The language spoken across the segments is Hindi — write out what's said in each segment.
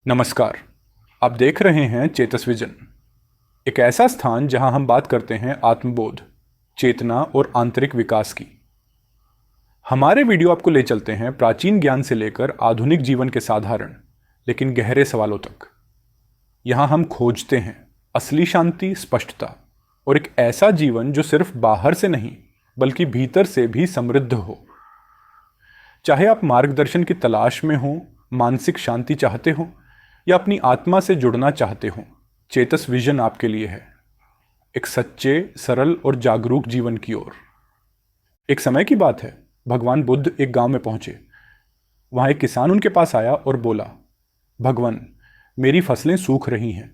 नमस्कार। आप देख रहे हैं चेतस विजन, एक ऐसा स्थान जहां हम बात करते हैं आत्मबोध, चेतना और आंतरिक विकास की। हमारे वीडियो आपको ले चलते हैं प्राचीन ज्ञान से लेकर आधुनिक जीवन के साधारण लेकिन गहरे सवालों तक। यहां हम खोजते हैं असली शांति, स्पष्टता और एक ऐसा जीवन जो सिर्फ बाहर से नहीं बल्कि भीतर से भी समृद्ध हो। चाहे आप मार्गदर्शन की तलाश में हो, मानसिक शांति चाहते हो या अपनी आत्मा से जुड़ना चाहते हो, चेतस विजन आपके लिए है। एक सच्चे, सरल और जागरूक जीवन की ओर। एक समय की बात है, भगवान बुद्ध एक गांव में पहुंचे। वहां एक किसान उनके पास आया और बोला, भगवान, मेरी फसलें सूख रही हैं,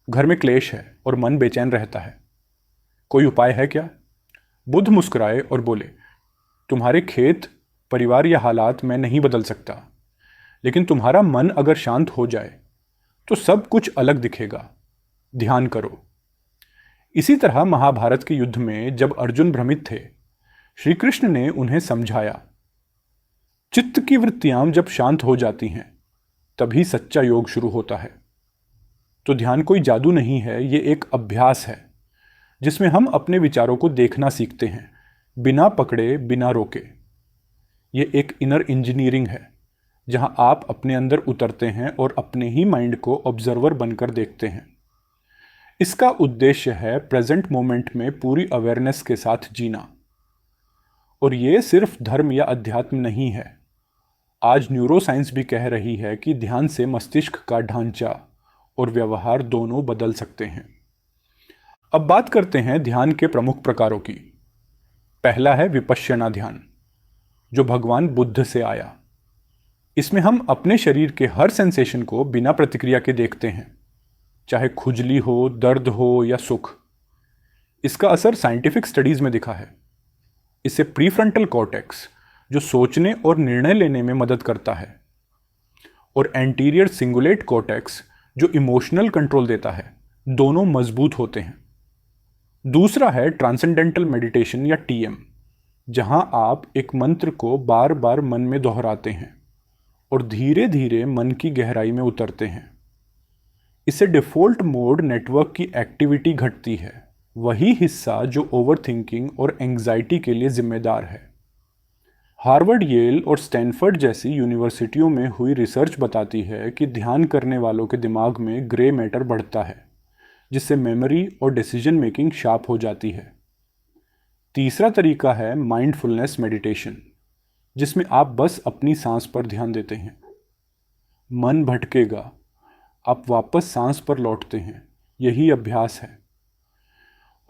घर में क्लेश है और मन बेचैन रहता है, कोई उपाय है क्या? बुद्ध मुस्कुराए और बोले, तुम्हारे खेत, परिवार या हालात मैं नहीं बदल सकता, लेकिन तुम्हारा मन अगर शांत हो जाए तो सब कुछ अलग दिखेगा। ध्यान करो। इसी तरह महाभारत के युद्ध में जब अर्जुन भ्रमित थे, श्री कृष्ण ने उन्हें समझाया, चित्त की वृत्तियां जब शांत हो जाती हैं तभी सच्चा योग शुरू होता है। तो ध्यान कोई जादू नहीं है, ये एक अभ्यास है जिसमें हम अपने विचारों को देखना सीखते हैं, बिना पकड़े, बिना रोके। ये एक इनर इंजीनियरिंग है जहां आप अपने अंदर उतरते हैं और अपने ही माइंड को ऑब्जर्वर बनकर देखते हैं। इसका उद्देश्य है प्रेजेंट मोमेंट में पूरी अवेयरनेस के साथ जीना। और ये सिर्फ धर्म या अध्यात्म नहीं है। आज न्यूरोसाइंस भी कह रही है कि ध्यान से मस्तिष्क का ढांचा और व्यवहार दोनों बदल सकते हैं। अब बात करते हैं ध्यान के प्रमुख प्रकारों की। पहला है विपश्यना ध्यान, जो भगवान बुद्ध से आया। इसमें हम अपने शरीर के हर सेंसेशन को बिना प्रतिक्रिया के देखते हैं, चाहे खुजली हो, दर्द हो या सुख। इसका असर साइंटिफिक स्टडीज में दिखा है। इससे प्रीफ्रंटल कॉर्टेक्स, जो सोचने और निर्णय लेने में मदद करता है, और एंटीरियर सिंगुलेट कॉर्टेक्स, जो इमोशनल कंट्रोल देता है, दोनों मजबूत होते हैं। दूसरा है ट्रांसेंडेंटल मेडिटेशन या टीएम, जहां आप एक मंत्र को बार बार मन में दोहराते हैं और धीरे धीरे मन की गहराई में उतरते हैं। इससे डिफ़ॉल्ट मोड नेटवर्क की एक्टिविटी घटती है, वही हिस्सा जो ओवरथिंकिंग और एंग्जाइटी के लिए जिम्मेदार है। हार्वर्ड, येल और स्टैनफोर्ड जैसी यूनिवर्सिटियों में हुई रिसर्च बताती है कि ध्यान करने वालों के दिमाग में ग्रे मैटर बढ़ता है, जिससे मेमोरी और डिसीजन मेकिंग शार्प हो जाती है। तीसरा तरीका है माइंडफुलनेस मेडिटेशन, जिसमें आप बस अपनी सांस पर ध्यान देते हैं। मन भटकेगा, आप वापस सांस पर लौटते हैं। यही अभ्यास है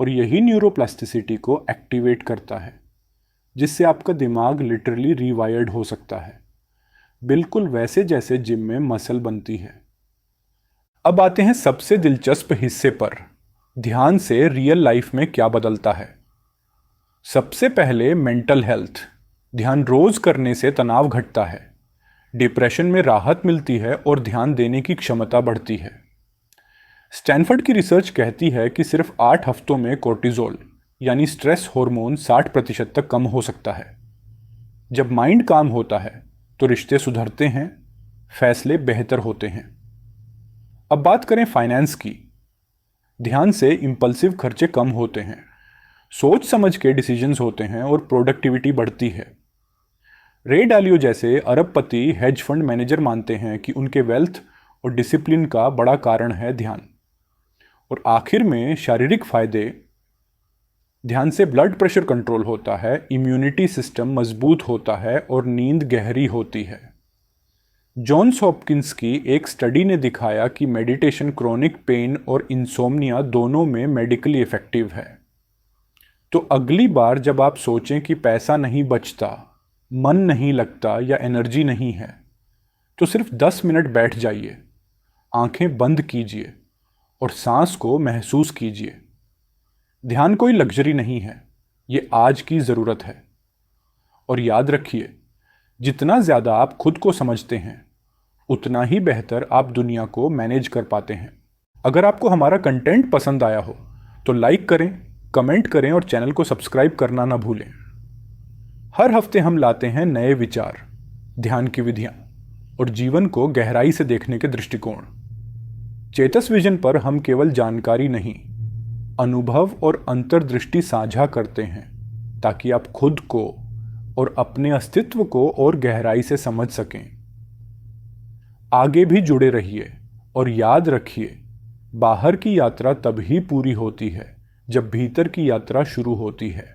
और यही न्यूरोप्लास्टिसिटी को एक्टिवेट करता है, जिससे आपका दिमाग लिटरली रीवायर्ड हो सकता है, बिल्कुल वैसे जैसे जिम में मसल बनती है। अब आते हैं सबसे दिलचस्प हिस्से पर, ध्यान से रियल लाइफ में क्या बदलता है। सबसे पहले मेंटल हेल्थ। ध्यान रोज करने से तनाव घटता है, डिप्रेशन में राहत मिलती है और ध्यान देने की क्षमता बढ़ती है। स्टैनफोर्ड की रिसर्च कहती है कि सिर्फ 8 हफ्तों में कोर्टिजोल यानी स्ट्रेस हार्मोन 60% तक कम हो सकता है। जब माइंड काम होता है तो रिश्ते सुधरते हैं, फैसले बेहतर होते हैं। अब बात करें फाइनेंस की। ध्यान से इंपल्सिव खर्चे कम होते हैं, सोच समझ के डिसीजंस होते हैं और प्रोडक्टिविटी बढ़ती है। रे डालियो जैसे अरबपति हेज फंड मैनेजर मानते हैं कि उनके वेल्थ और डिसिप्लिन का बड़ा कारण है ध्यान। और आखिर में शारीरिक फायदे। ध्यान से ब्लड प्रेशर कंट्रोल होता है, इम्यूनिटी सिस्टम मजबूत होता है और नींद गहरी होती है। जॉन्स हॉपकिंस की एक स्टडी ने दिखाया कि मेडिटेशन क्रोनिक पेन और इंसोम्निया दोनों में मेडिकली इफेक्टिव है। तो अगली बार जब आप सोचें कि पैसा नहीं बचता, मन नहीं लगता या एनर्जी नहीं है, तो सिर्फ 10 मिनट बैठ जाइए, आंखें बंद कीजिए और सांस को महसूस कीजिए। ध्यान कोई लग्जरी नहीं है, ये आज की ज़रूरत है। और याद रखिए, जितना ज़्यादा आप खुद को समझते हैं, उतना ही बेहतर आप दुनिया को मैनेज कर पाते हैं। अगर आपको हमारा कंटेंट पसंद आया हो तो लाइक करें, कमेंट करें और चैनल को सब्सक्राइब करना ना भूलें। हर हफ्ते हम लाते हैं नए विचार, ध्यान की विधियां और जीवन को गहराई से देखने के दृष्टिकोण। चेतस विजन पर हम केवल जानकारी नहीं, अनुभव और अंतर्दृष्टि साझा करते हैं ताकि आप खुद को और अपने अस्तित्व को और गहराई से समझ सकें। आगे भी जुड़े रहिए और याद रखिए, बाहर की यात्रा तभी पूरी होती है जब भीतर की यात्रा शुरू होती है।